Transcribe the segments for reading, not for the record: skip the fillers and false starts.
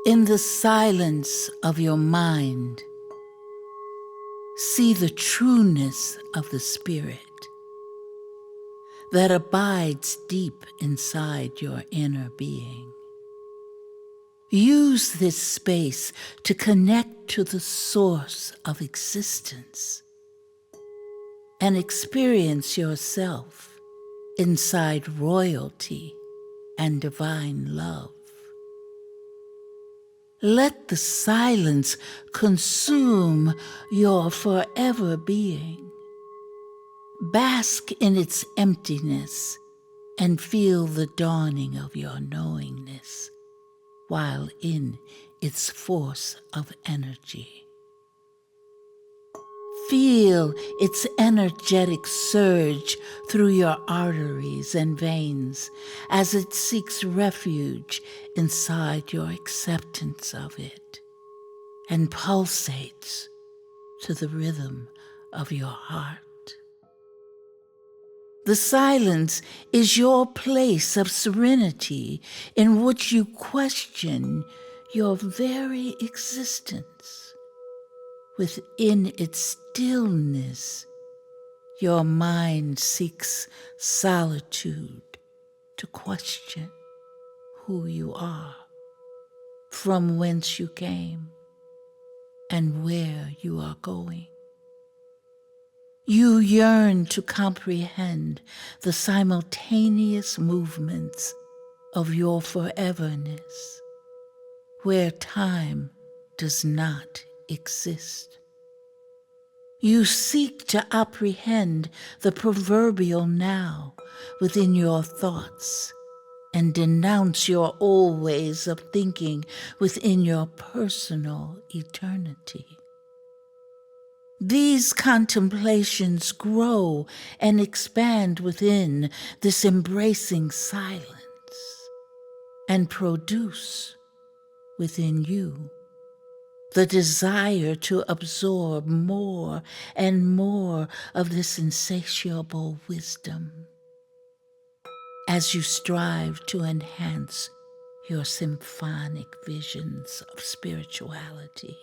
In the silence of your mind, see the trueness of the Spirit that abides deep inside your inner being. Use this space to connect to the source of existence and experience yourself inside royalty and divine love. Let the silence consume your forever being. Bask in its emptiness and feel the dawning of your knowingness while in its force of energy. Feel its energetic surge through your arteries and veins as it seeks refuge inside your acceptance of it and pulsates to the rhythm of your heart. The silence is your place of serenity in which you question your very existence. Within its stillness, your mind seeks solitude to question who you are, from whence you came, and where you are going. You yearn to comprehend the simultaneous movements of your foreverness, where time does not exist. You seek to apprehend the proverbial now within your thoughts and denounce your old ways of thinking within your personal eternity. These contemplations grow and expand within this embracing silence and produce within you the desire to absorb more and more of this insatiable wisdom as you strive to enhance your symphonic visions of spirituality.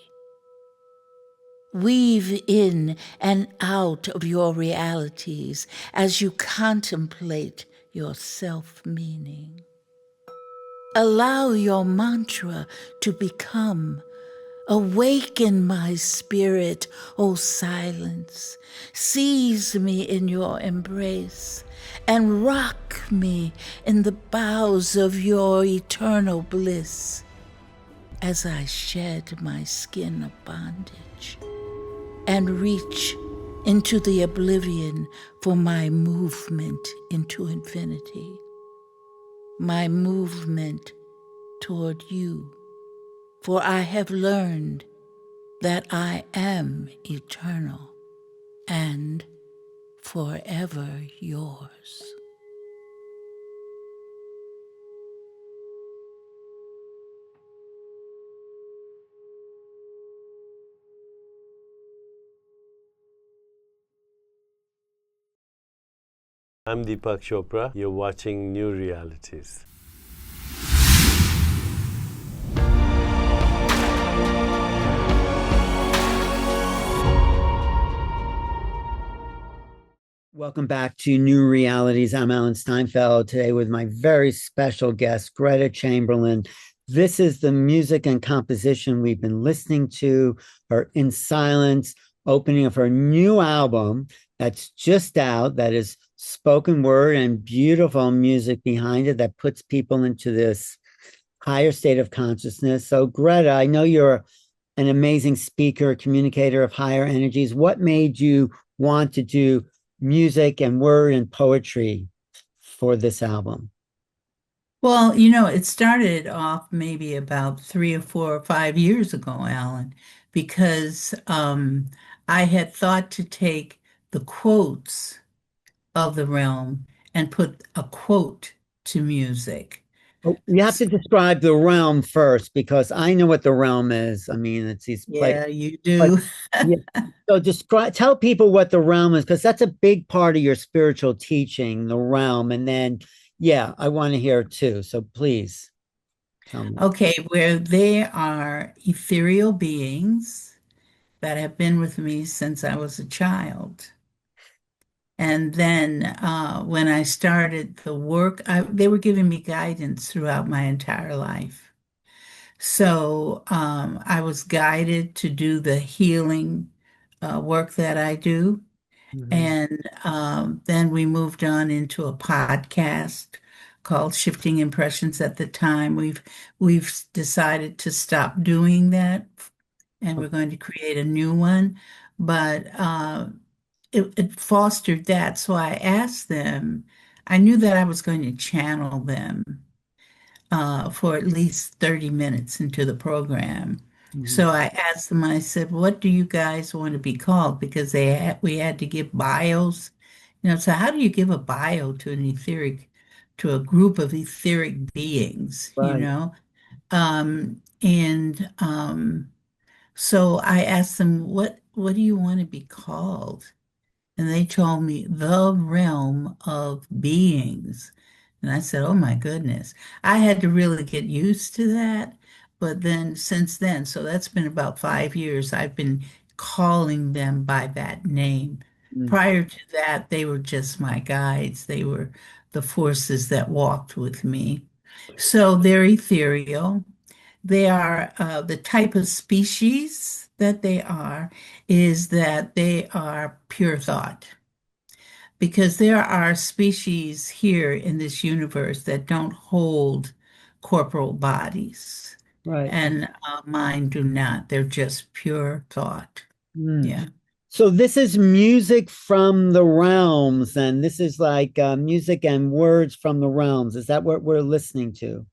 Weave in and out of your realities as you contemplate your self-meaning. Allow your mantra to become, "Awaken my spirit, O silence. Seize me in your embrace and rock me in the boughs of your eternal bliss as I shed my skin of bondage and reach into the oblivion for my movement into infinity, my movement toward you. For I have learned that I am eternal and forever yours." I'm Deepak Chopra. You're watching New Realities. Welcome back to New Realities. I'm Alan Steinfeld today with my very special guest, Gretta Chamberlain. This is the music and composition we've been listening to, her In Silence, opening of her new album that's just out, that is spoken word and beautiful music behind it that puts people into this higher state of consciousness. So Gretta, I know you're an amazing speaker, communicator of higher energies. What made you want to do music and word and poetry for this album? Well, it started off maybe about 3 or 4 or 5 years ago, Alan, because I had thought to take the quotes of the realm and put a quote to music. Oh, you have to describe the realm first, because I know what the realm is. I mean, it's these Yeah, you but do. yeah. So tell people what the realm is, because that's a big part of your spiritual teaching, the realm. And then, yeah, I want to hear it too. So please. Tell me. Okay, where they are ethereal beings that have been with me since I was a child. And then when I started the work, they were giving me guidance throughout my entire life. So I was guided to do the healing work that I do. Mhm. And then we moved on into a podcast called Shifting Impressions at the time. We've decided to stop doing that and we're going to create a new one. But it fostered that. So I asked them, I knew that I was going to channel them for at least 30 minutes into the program. Mhm. So I asked them, I said, what do you guys want to be called? Because we had to give bios. So how do you give a bio to to a group of etheric beings, Right. And so I asked them, what do you want to be called? And they told me the realm of beings. And I said, oh my goodness. I had to really get used to that. But then since then, so that's been about 5 years, I've been calling them by that name. Mm. Prior to that, they were just my guides. They were the forces that walked with me. So they're ethereal. They are the type of species that they are is that they are pure thought because there are species here in this universe that don't hold corporal bodies, Right. and mine do not. They're just pure thought. Mm. Yeah. So this is music from the realms, and this is like music and words from the realms. Is that what we're listening to?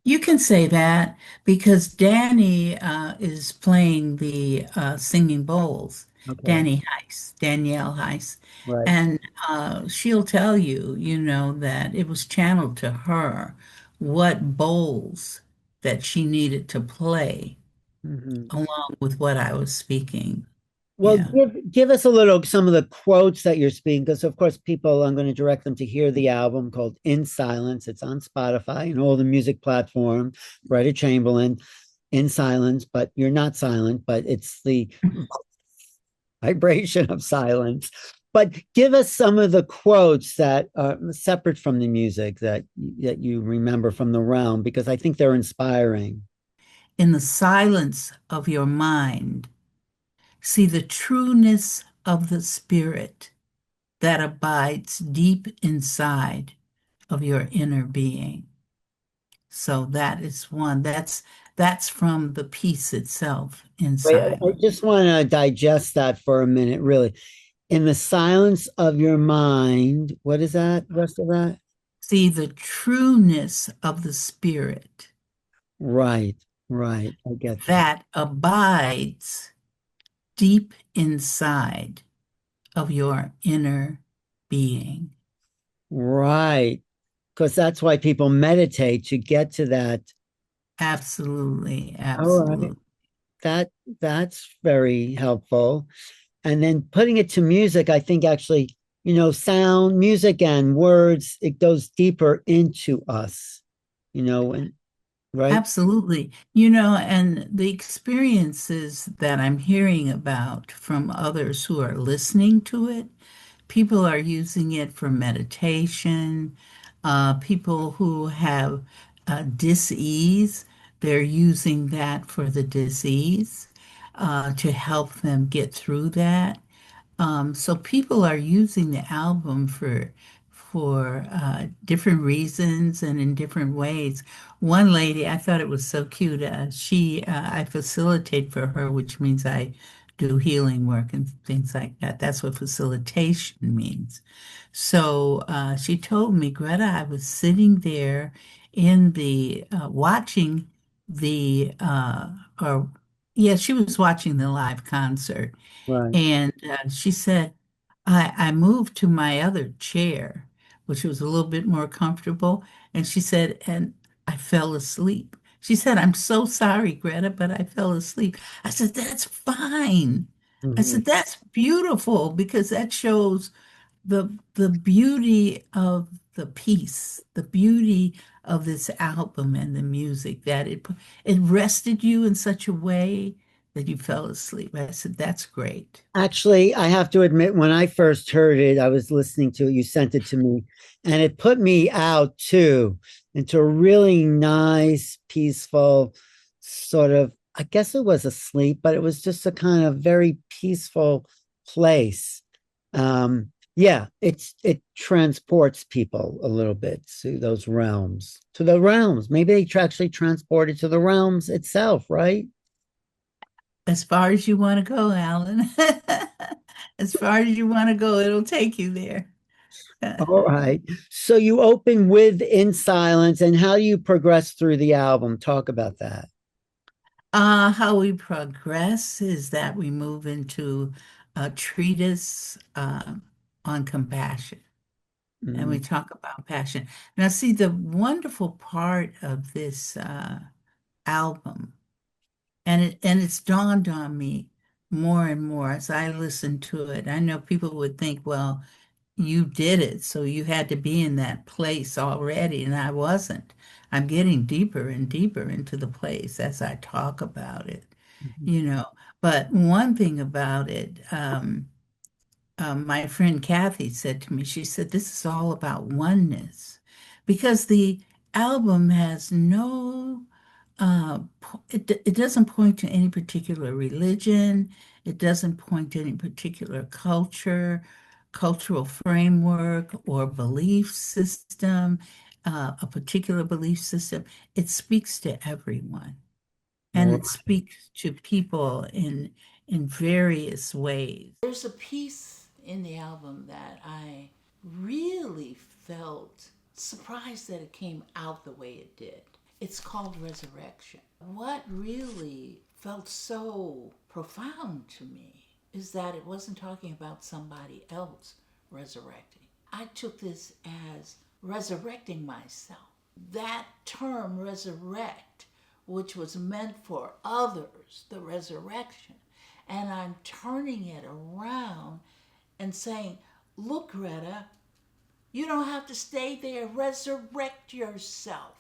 You can say that because Danny is playing the singing bowls. Okay. Danny Heiss, Danielle Heiss. Right. And she'll tell you, that it was channeled to her what bowls that she needed to play Mhm. along with what I was speaking. Well, Yeah. give us a little some of the quotes that you're speaking, because of course people I'm going to direct them to hear the album called In Silence. It's on Spotify and all the music platforms. Greta Chamberlain, In Silence, but you're not silent, but it's the vibration of silence. But give us some of the quotes that are separate from the music that you remember from the realm, because I think they're inspiring. In the silence of your mind, see the trueness of the spirit that abides deep inside of your inner being. So that is one. That's from the piece itself in Wait, I silence. just want to digest that for a minute, really. In the silence of your mind, what is that? Rest of that? See the trueness of the spirit Right, right. I get that. that abides deep inside of your inner being. Right. Because that's why people meditate to get to that. Absolutely, All right. absolutely. That that's very helpful. And then putting it to music, I think actually, sound, music and words, it goes deeper into us, and right? Absolutely. And the experiences that I'm hearing about from others who are listening to it, people are using it for meditation. People who have dis-ease, they're using that for the disease to help them get through that. So people are using the album for different reasons and in different ways. One lady, I thought it was so cute. I facilitate for her, which means I do healing work and things like that. That's what facilitation means. So she told me, Greta, I was sitting there in the watching the or yeah, she was watching the live concert Right. and she said, I moved to my other chair, which was a little bit more comfortable. And she said, and I fell asleep. She said, I'm so sorry, Greta, but I fell asleep. I said, that's fine. I Mhm. said, that's beautiful because that shows the beauty of the peace, the beauty of this album and the music that it rested you in such a way that you fell asleep. I said, that's great. Actually, I have to admit, when I first heard it, I was listening to it, you sent it to me, and it put me out too into a really nice, peaceful sort of, I guess it was a sleep, but it was just a kind of very peaceful place. Yeah, it transports people a little bit to those realms, to the realms. Maybe they actually transported to the realms itself, right? As far as you want to go, Alan. As far as you want to go, it'll take you there. All right. So you open with In Silence, and how do you progress through the album? Talk about that. How we progress is that we move into a treatise on compassion, and we Mm, talk about passion. Now, see, the wonderful part of this album, and it's dawned on me more and more as I listen to it. I know people would think, well, you did it, so you had to be in that place already, and I wasn't. I'm getting deeper and deeper into the place as I talk about it, mhm. you know. But one thing about it, my friend Kathy said to me, she said, this is all about oneness because the album has no it doesn't point to any particular religion. It doesn't point to any particular culture, cultural framework, or belief system, a particular belief system. It speaks to everyone, and All it speaks to people in various ways. There's a piece in the album that I really felt surprised that it came out the way it did. It's called Resurrection. What really felt so profound to me is that it wasn't talking about somebody else resurrecting. I took this as resurrecting myself. That term, resurrect, which was meant for others, the resurrection, and I'm turning it around and saying, look, Greta, you don't have to stay there. Resurrect yourself.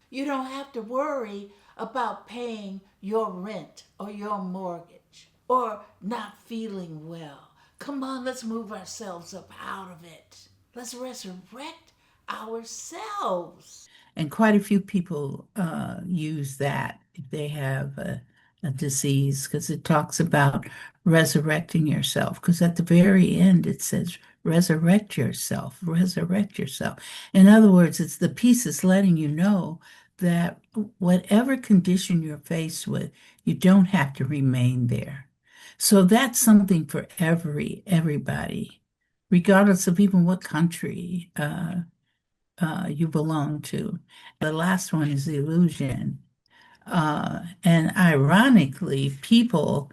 You don't have to worry about paying your rent or your mortgage or not feeling well. Come on, let's move ourselves up out of it. Let's resurrect ourselves. And quite a few people use that if they have a disease because it talks about resurrecting yourself. Because at the very end, it says, resurrect yourself, resurrect yourself. In other words, it's the piece is letting you know that whatever condition you're faced with, you don't have to remain there. So that's something for everybody, regardless of even what country you belong to. The last one is illusion. And ironically, people,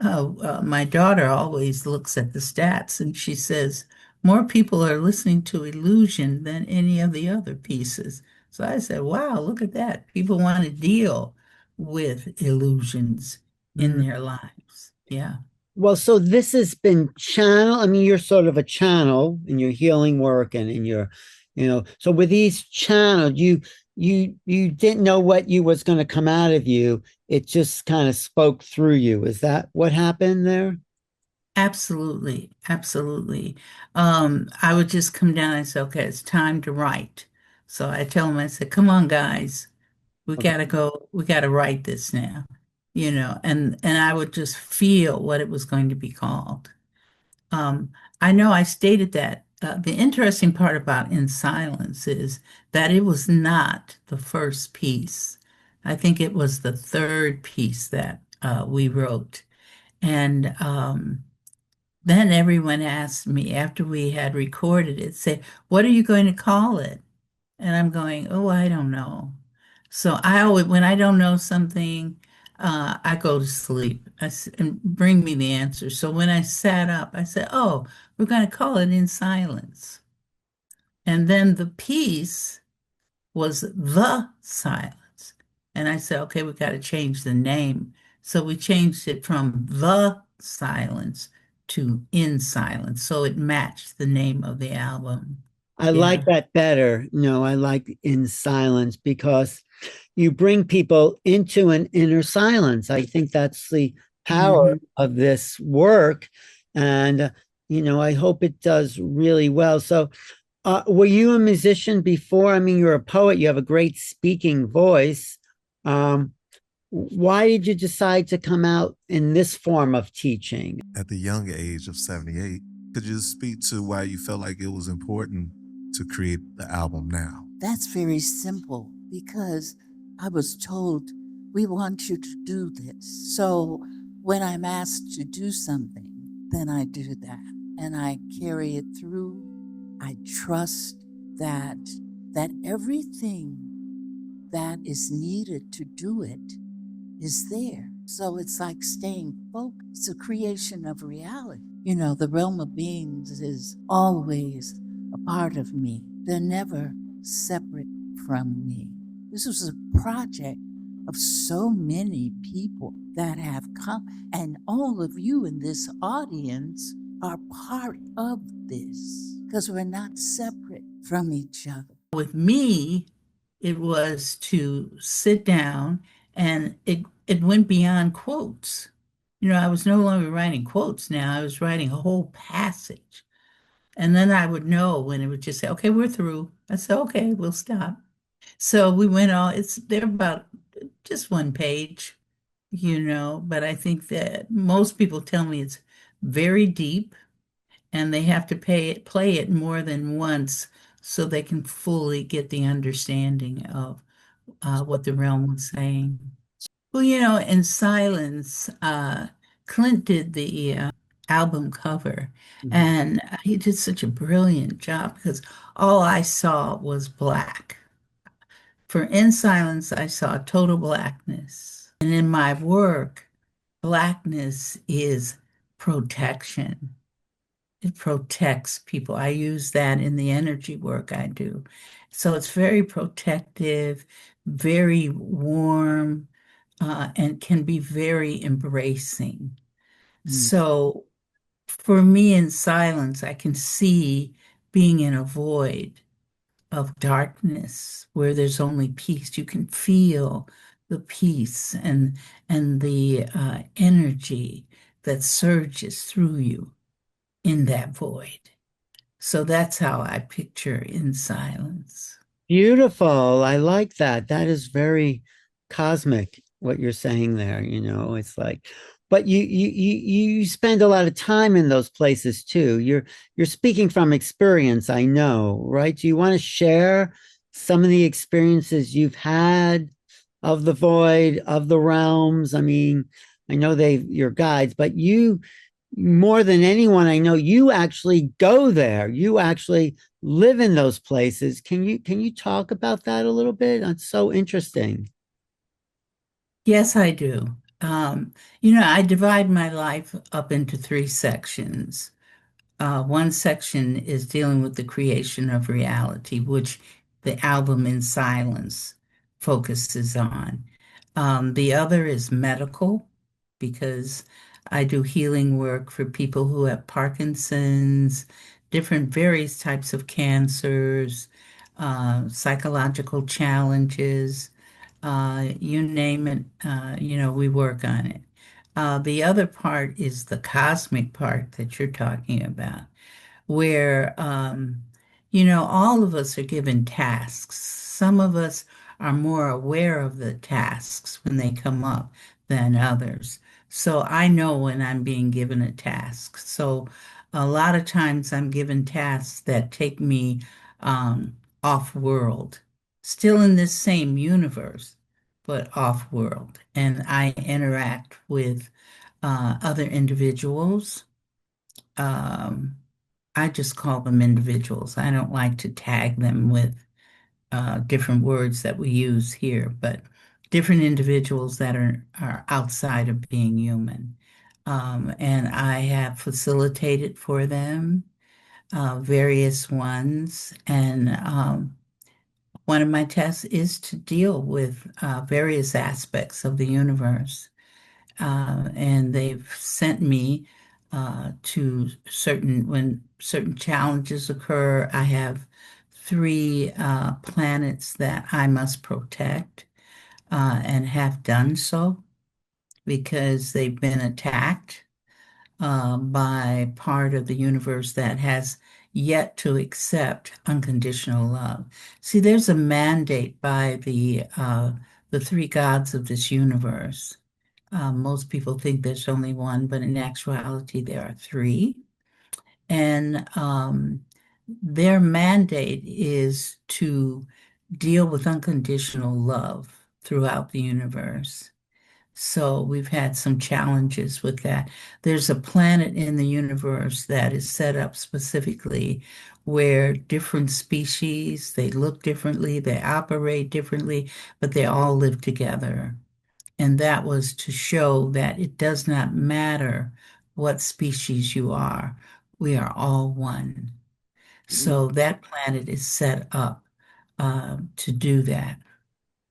my daughter always looks at the stats and she says, more people are listening to Illusion than any of the other pieces. So I said, wow, look at that. People want to deal with illusions in right. their lives. Yeah. Well, so this has been channel. I mean, you're sort of a channel in your healing work and in your, so with these channels, you didn't know what you was going to come out of you. It just kind of spoke through you. Is that what happened there? Absolutely, absolutely. I would just come down and say, okay, it's time to write. So I tell them, I said, come on, guys, we Okay. gotta go, we gotta write this now, and I would just feel what it was going to be called. Um, I know I stated that. The interesting part about In Silence is that it was not the first piece. I think it was the third piece that we wrote. And then everyone asked me after we had recorded it, say, what are you going to call it? And I'm going, oh, I don't know. So I always, when I don't know something, I go to sleep and bring me the answer. So when I sat up, I said, oh, we're going to call it In Silence. And then the piece was The Silence. And I said, okay, we got to change the name. So we changed it from The Silence to In Silence. So it matched the name of the album. I like Yeah. that better. No, I like in silence because you bring people into an inner silence. I think that's the power Mhm. of this work. And, I hope it does really well. So, were you a musician before? I mean, you're a poet, you have a great speaking voice. Um, why did you decide to come out in this form of teaching? At the young age of 78. Could you speak to why you felt like it was important to create the album now? That's very simple because I was told, we want you to do this. So when I'm asked to do something, then I do that and I carry it through. I trust that everything that is needed to do it is there. So it's like staying focused. It's a creation of reality. The realm of beings is always a part of me. They're never separate from me. This was a project of so many people that have come, and all of you in this audience are part of this because we're not separate from each other. With me, it was to sit down and it went beyond quotes. I was no longer writing quotes now. I was writing a whole passage. And then I would know when it would just say, okay, we're through. I said, okay, we'll stop. So we went on, they're about just one page, but I think that most people tell me it's very deep and they have to play it more than once so they can fully get the understanding of what the realm was saying. Well, in silence, Clint did the album cover, Mhm. and he did such a brilliant job because all I saw was black. For In Silence, I saw total blackness. And in my work, blackness is protection. It protects people. I use that in the energy work I do. So it's very protective, very warm, and can be very embracing. Mm. So for me in silence, I can see being in a void of darkness where there's only peace. You can feel the peace and the energy that surges through you in that void. So that's how I picture In Silence. Beautiful. I like that. That is very cosmic what you're saying there, it's like, but you spend a lot of time in those places too. You're speaking from experience, I know, right? Do you want to share some of the experiences you've had of the void, of the realms? I mean, I know you're guides, but you more than anyone I know, you actually go there. You actually live in those places. Can you talk about that a little bit? That's so interesting. Yes, I do. I divide my life up into three sections. One section is dealing with the creation of reality, which the album In Silence focuses on. The other is medical, because I do healing work for people who have Parkinson's, different various types of cancers, psychological challenges, you name it, we work on it. The other part is the cosmic part that you're talking about, where, all of us are given tasks. Some of us are more aware of the tasks when they come up than others. So I know when I'm being given a task. So a lot of times I'm given tasks that take me off world, still in this same universe, but off world. And I interact with other individuals. Um, I just call them individuals. I don't like to tag them with different words that we use here, but different individuals that are outside of being human. And I have facilitated for them various ones. And one of my tests is to deal with various aspects of the universe. And they've sent me to when certain challenges occur. I have three planets that I must protect and have done so because they've been attacked by part of the universe that has yet to accept unconditional love. See, there's a mandate by the three gods of this universe. Most people think there's only one, but in actuality, there are three. And their mandate is to deal with unconditional love throughout the universe. So we've had some challenges with that. There's a planet in the universe that is set up specifically where different species, they look differently, they operate differently, but they all live together. And that was to show that it does not matter what species you are. We are all one. So that planet is set up to do that.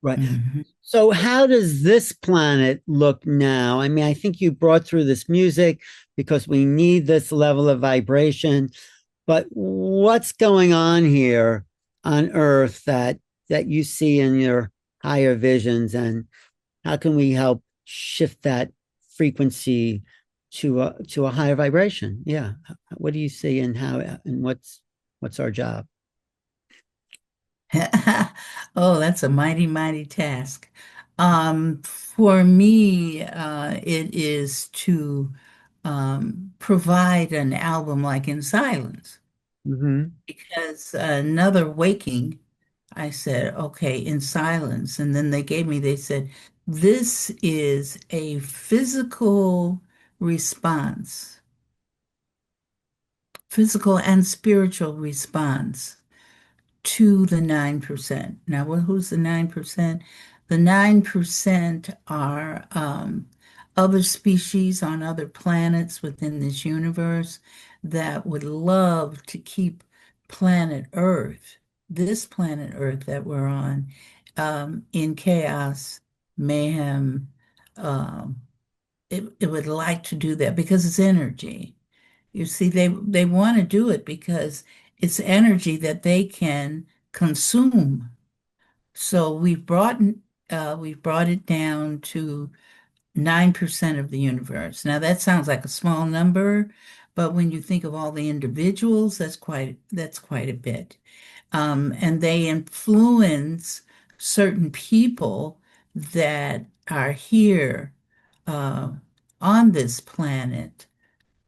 Right. Mhm. So, how does this planet look now? I mean, I think you brought through this music because we need this level of vibration. But what's going on here on Earth that you see in your higher visions, and how can we help shift that frequency to a higher vibration? Yeah. What do you see, and how, and what's our job? Oh, that's a mighty, mighty task. For me, it is to provide an album like In Silence, Hmm. because another waking, I said, okay, In Silence. And then they said, this is a physical response, physical and spiritual response to the 9%. Now, who's the 9%? The 9% are other species on other planets within this universe that would love to keep planet Earth, this planet Earth that we're on, in chaos, mayhem. Um, it would like to do that because it's energy. You see, they want to do it because it's energy that they can consume. So we've brought it down to 9% of the universe. Now that sounds like a small number, but when you think of all the individuals, that's quite a bit. And they influence certain people that are here uh, on this planet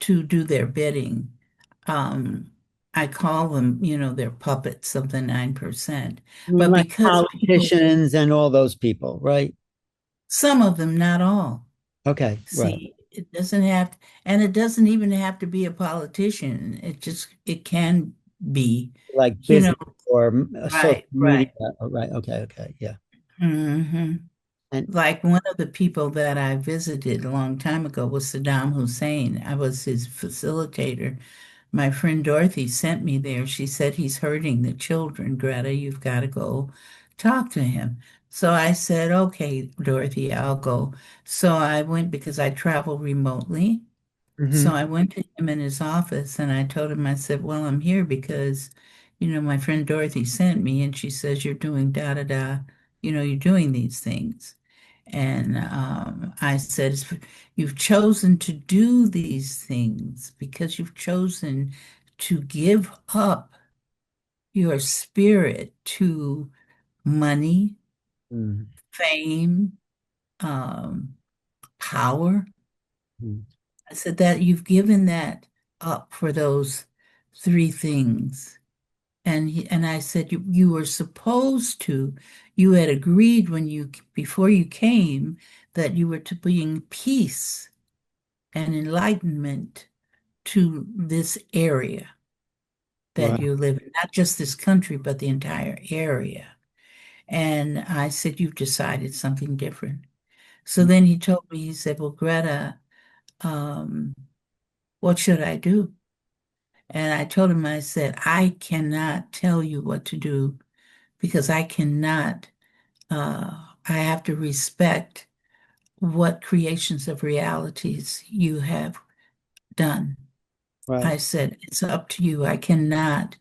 to do their bidding. Um, I call them, they're puppets of the 9%. I mean, But like because people, politicians and all those people, right? some of them, not all. Okay, right. See, it doesn't have, and it doesn't even have to be a politician. It can be, Like you know, business or social right, media. right. Oh, right. Okay. Okay. Yeah. hmm And Like one of the people that I visited a long time ago was Saddam Hussein. I was his facilitator. My friend Dorothy sent me there. She said he's hurting the children. Greta, you've got to go talk to him. So I said, okay, Dorothy, I'll go. So I went because I travel remotely. So mhm, I went to him in his office and I told him, I said, well, I'm here because, my friend Dorothy sent me and she says you're doing da da da, you're doing these things. And I said, you've chosen to do these things because you've chosen to give up your spirit to money, mhm, fame, um, power. mhm. I said that you've given that up for those three things. And I said you were supposed to, you had agreed before you came that you were to bring peace and enlightenment to this area that Wow. you live in, not just this country, but the entire area. And I said, you've decided something different. So then he told me, he said, well, Greta, um, what should I do? And I told him, I said, I cannot tell you what to do because I have to respect what creations of realities you have done. Right. I said, it's up to you. I cannot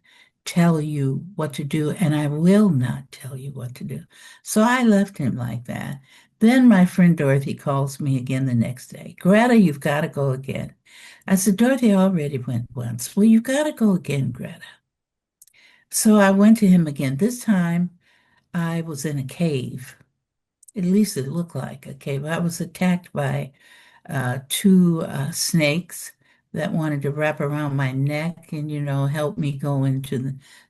tell you what to do, and I will not tell you what to do. So I left him like that. Then my friend Dorothy calls me again the next day. Greta, you've got to go again. I said, Dorothy already went once. Well, you've got to go again, Greta. So I went to him again. This time I was in a cave. At least it looked like a cave. I was attacked by two snakes that wanted to wrap around my neck and, help me go into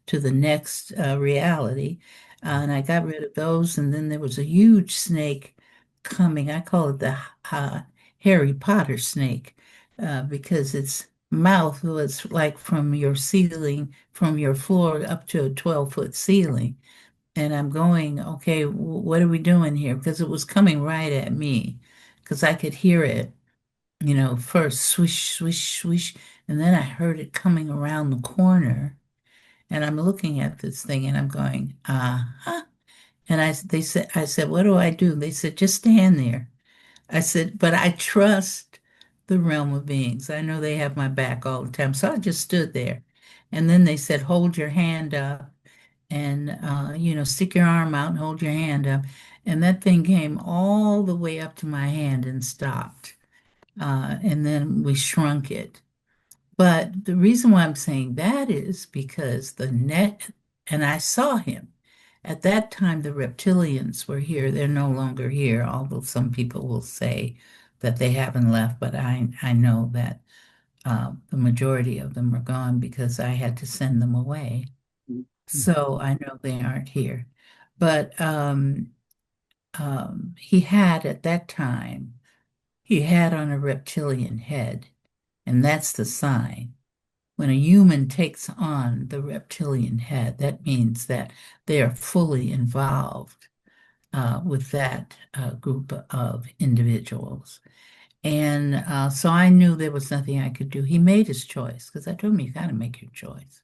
the next reality. And I got rid of those. And then there was a huge snake coming. I call it the Harry Potter snake because its mouth was like from your ceiling, from your floor up to a 12-foot ceiling. And I'm going, okay, what are we doing here? Because it was coming right at me because I could hear it, first swish, swish, swish. And then I heard it coming around the corner. And I'm looking at this thing and I'm going, uh-huh. And I said, what do I do? They said, just stand there. I said, but I trust the realm of beings. I know they have my back all the time. So I just stood there. And then they said, hold your hand up and stick your arm out and hold your hand up. And that thing came all the way up to my hand and stopped. And then we shrunk it. But the reason why I'm saying that is because the net, and I saw him. At that time, the reptilians were here. They're no longer here, although some people will say that they haven't left. But I know that the majority of them are gone because I had to send them away. So I know they aren't here. But he had at that time, he had on a reptilian head, and that's the sign. When a human takes on the reptilian head, that means that they are fully involved with that group of individuals. And so I knew there was nothing I could do. He made his choice because I told him, you got to make your choice.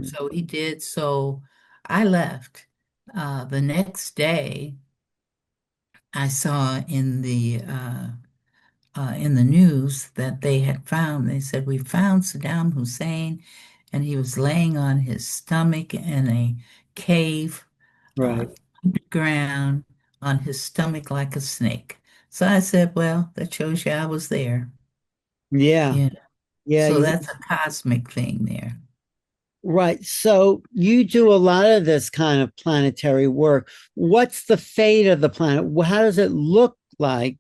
So he did. So I left. The next day, I saw in the news that they had found. They said we found Saddam Hussein, and he was laying on his stomach in a cave Right. underground on his stomach like a snake. So I said, well, that shows you I was there. Yeah. Yeah. Yeah. So that's a cosmic thing there. Right. So you do a lot of this kind of planetary work. What's the fate of the planet? How does it look like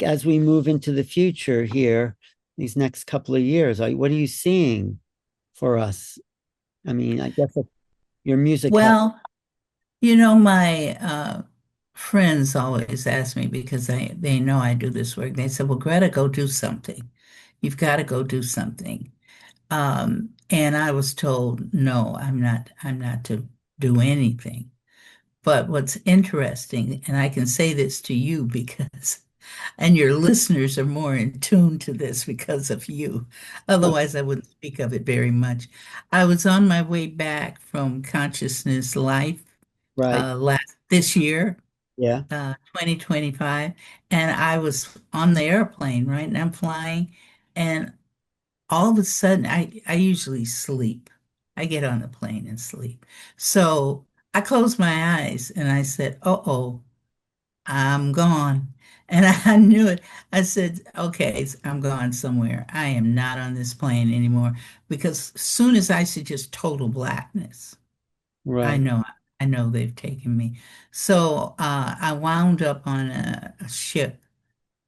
as we move into the future here, these next couple of years? What are you seeing for us? I mean, I guess your music helps. Well, my friends always ask me because they know I do this work. They said, well, Greta, go do something. You've got to go do something. And I was told, no, I'm not to do anything. But what's interesting, and I can say this to you because, and your listeners are more in tune to this because of you. Otherwise, I wouldn't speak of it very much. I was on my way back from Consciousness Life Right. this year, Yeah. 2025, and I was on the airplane, right? And I'm flying, and all of a sudden, I usually sleep. I get on the plane and sleep. So I closed my eyes and I said, uh-oh, I'm gone. And I knew it. I said, okay, I'm gone somewhere. I am not on this plane anymore. Because as soon as I see just total blackness, I Right. know, I know they've taken me. So I wound up on a ship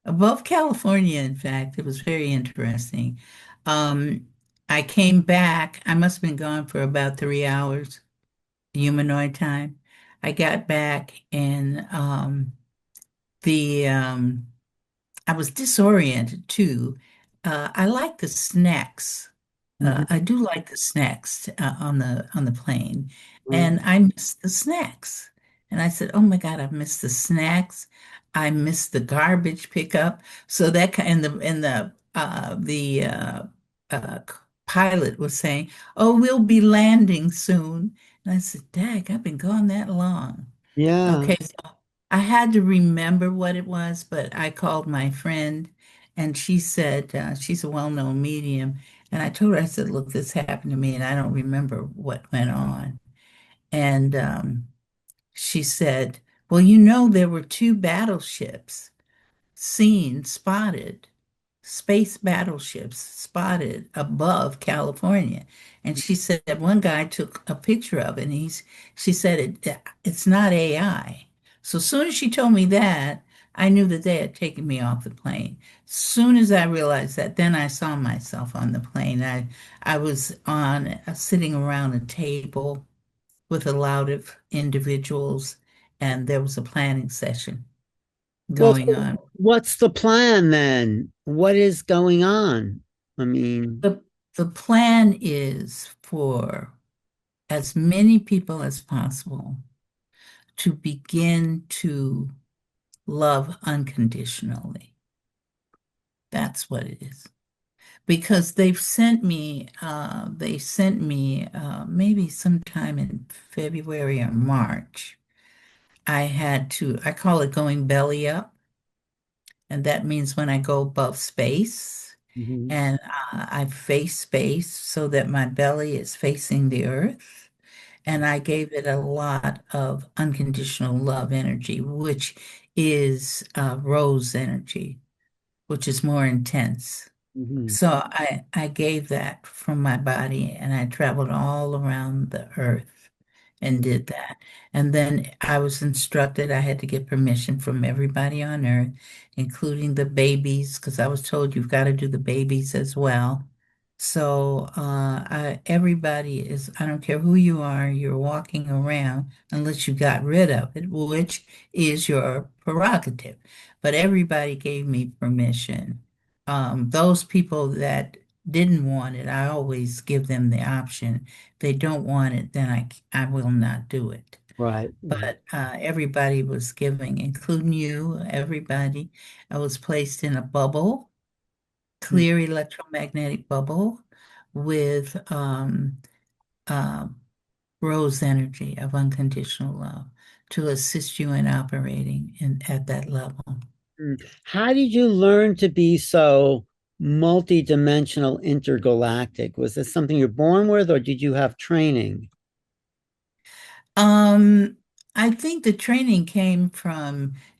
above California, in fact. It was very interesting. Um, I came back. I must have been gone for about 3 hours, humanoid time. I got back and the I was disoriented too. I like the snacks. Mhm. I do like the snacks on the plane, Mhm. and I missed the snacks. And I said, "Oh my God, I've missed the snacks. I missed the garbage pickup." So that kind the uh, pilot was saying, "Oh, we'll be landing soon." And I said, "Dag, I've been gone that long." Yeah. Okay, so I had to remember what it was, but I called my friend and she said she's a well-known medium And I told her, I said, look, this happened to me and I don't remember what went on. And she said, well, there were two battleships spotted, space battleships spotted above California. And she said one guy took a picture of it, and she said it's not AI. So as soon as she told me that, I knew that they had taken me off the plane. Soon as I realized that, then I saw myself on the plane. I was sitting around a table with a lot of individuals, and there was a planning session Well, going so on. what's the plan then? What is going on? I mean, The plan is for as many people as possible to begin to love unconditionally. That's what it is. Because they sent me maybe sometime in February or March. I call it going belly up. And that means when I go above space mhm, and I face space so that my belly is facing the earth. And I gave it a lot of unconditional love energy, which is rose energy, which is more intense. mhm, So I gave that from my body and I traveled all around the earth and did that. And then I was instructed I had to get permission from everybody on earth, including the babies, because I was told you've got to do the babies as well. So everybody I don't care who you are, you're walking around unless you got rid of it, which is your prerogative. But everybody gave me permission. Those people that didn't want it, I always give them the option. If they don't want it, then I will not do it. right, right. But everybody was giving, including you, everybody. I was placed in a bubble, Mm, clear electromagnetic bubble with uh, rose energy of unconditional love to assist you in operating at that level. mm. How did you learn to be so multidimensional intergalactic? Was this something you're born with, or did you have training? Um, I think the training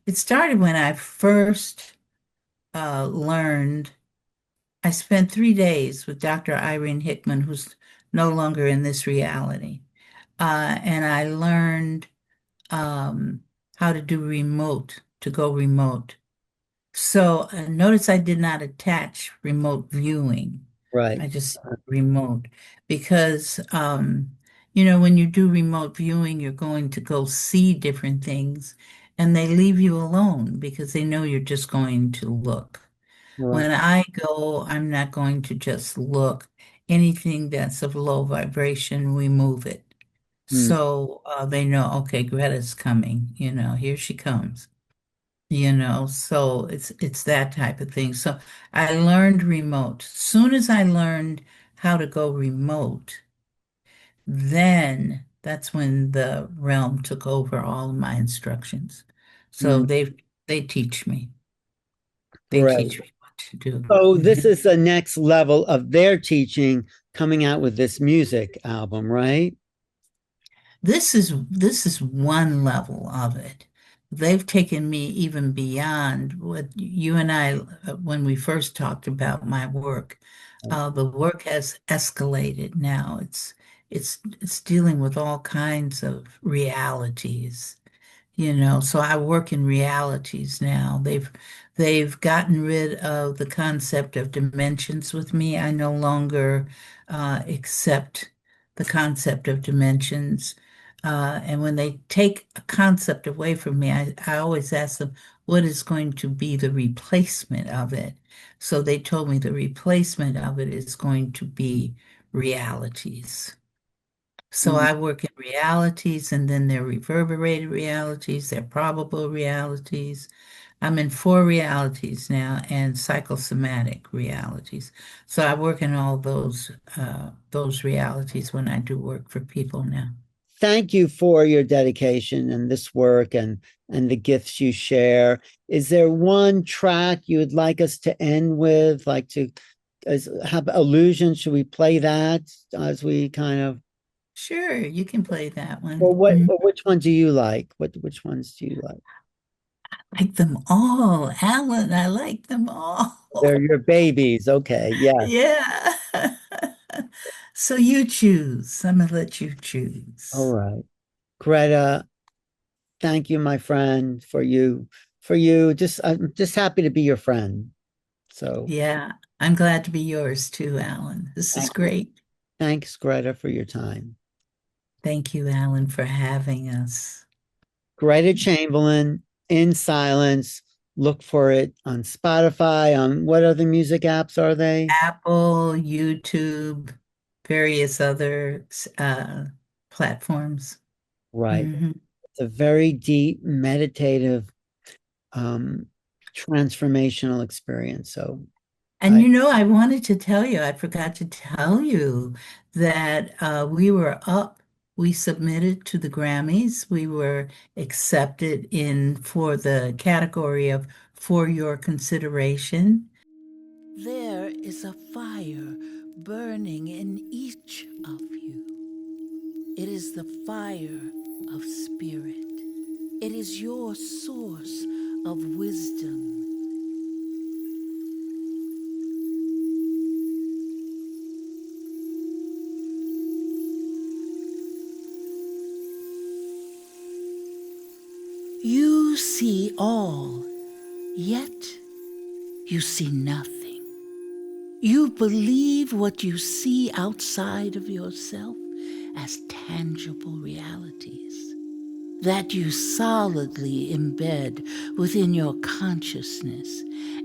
it started when I first learned. I spent 3 days with Dr. Irene Hickman, who's no longer in this reality. And I learned um, how to do to go remote. So notice I did not attach remote viewing. Right. I just remote because, when you do remote viewing, you're going to go see different things and they leave you alone because they know you're just going to look. Right. When I go, I'm not going to just look. Anything that's of low vibration, we move it. Mm, So they know, okay, Greta's coming, here she comes, so it's that type of thing. So I learned remote. Soon as I learned how to go remote, then that's when the realm took over all of my instructions. So mm, they teach me. They right. teach me what to do. So this Mhm. is the next level of their teaching coming out with this music album, right? This is one level of it. They've taken me even beyond what you and I, when we first talked about my work. The work has escalated now. It's dealing with all kinds of realities. So I work in realities now. They've gotten rid of the concept of dimensions with me. I no longer accept the concept of dimensions. And when they take a concept away from me, I always ask them, what is going to be the replacement of it? So they told me the replacement of it is going to be realities. So Mm. I work in realities and then there are reverberated realities, there are probable realities. I'm in four realities now and psychosomatic realities. So I work in all those realities when I do work for people now. Thank you for your dedication and this work and the gifts you share. Is there one track you would like us to end with, like to have illusion. Should we play that as we kind of? Sure, you can play that one. Well, which one do you like? Which ones do you like? I like them all, Alan. I like them all. They're your babies. Okay, yeah. Yeah. So you choose. I'm gonna let you All choose. right. Greta, thank you, my friend, for you. I'm just happy to be your friend. So Yeah, I'm glad to be yours too, Alan. This is great. thanks, Greta, for your time. Thank you, Alan, for having us. Greta Chamberlain, In Silence. Look for it on Spotify. On what other music apps are they? Apple, YouTube, various other platforms. Right. Mhm. It's a very deep, meditative, um, transformational experience. So And I you know, I wanted to tell you, I forgot to tell you that we were up. We submitted to the Grammys. We were accepted in for the category of For Your Consideration. There is a fire burning in each of you. It is the fire of spirit. It is your source of wisdom. You see all, yet you see nothing. You believe what you see outside of yourself as tangible realities that you solidly embed within your consciousness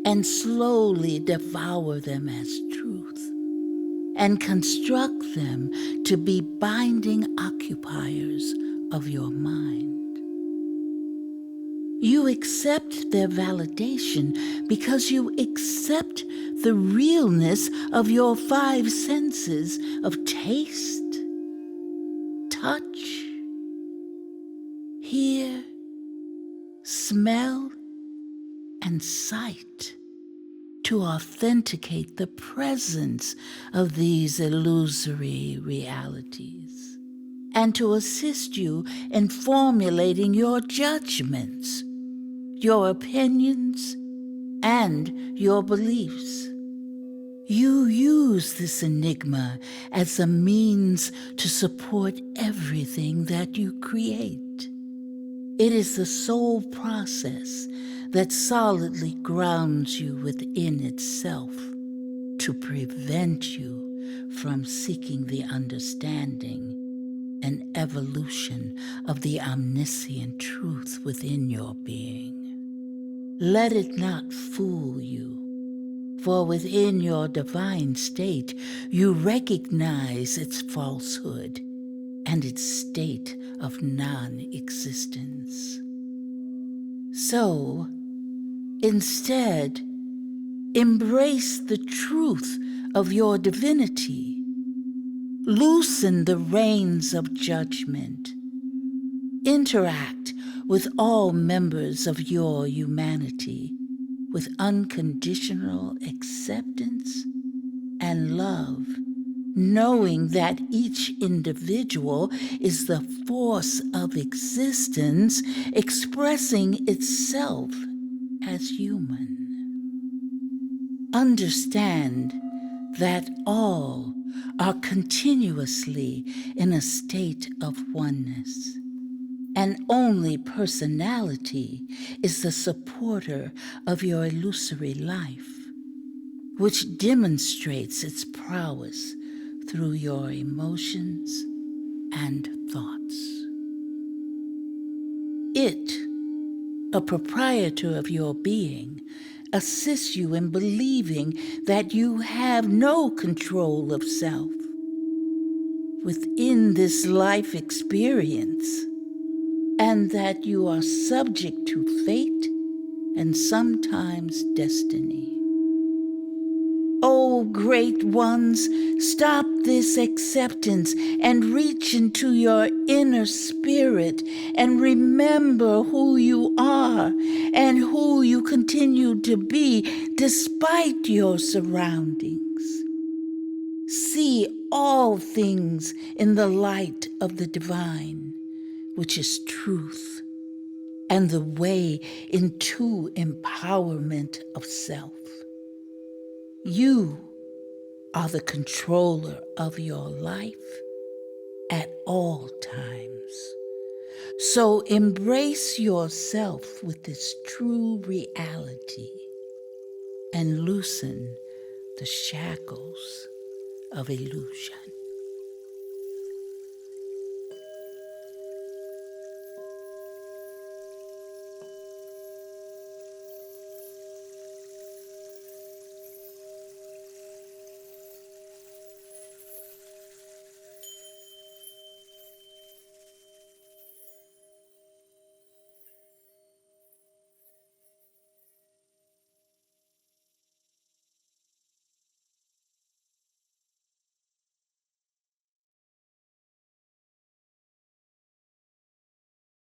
and slowly devour them as truth and construct them to be binding occupiers of your mind. You accept their validation because you accept the realness of your five senses of taste, touch, hear, smell, and sight to authenticate the presence of these illusory realities and to assist you in formulating your judgments, your opinions, and your beliefs. You use this enigma as a means to support everything that you create. It is the sole process that solidly grounds you within itself to prevent you from seeking the understanding and evolution of the omniscient truth within your being. Let it not fool you, for within your divine state you recognize its falsehood and its state of non-existence. So, instead, embrace the truth of your divinity. Loosen the reins of judgment. Interact with all members of your humanity with unconditional acceptance and love, knowing that each individual is the force of existence expressing itself as human. Understand that all are continuously in a state of oneness, and only personality is the supporter of your illusory life, which demonstrates its prowess through your emotions and thoughts. It, a proprietor of your being, assists you in believing that you have no control of self within this life experience, and that you are subject to fate and sometimes destiny. O great ones, stop this acceptance and reach into your inner spirit and remember who you are and who you continue to be despite your surroundings. See all things in the light of the divine, which is truth, and the way into empowerment of self. You are the controller of your life at all times. So embrace yourself with this true reality and loosen the shackles of illusion.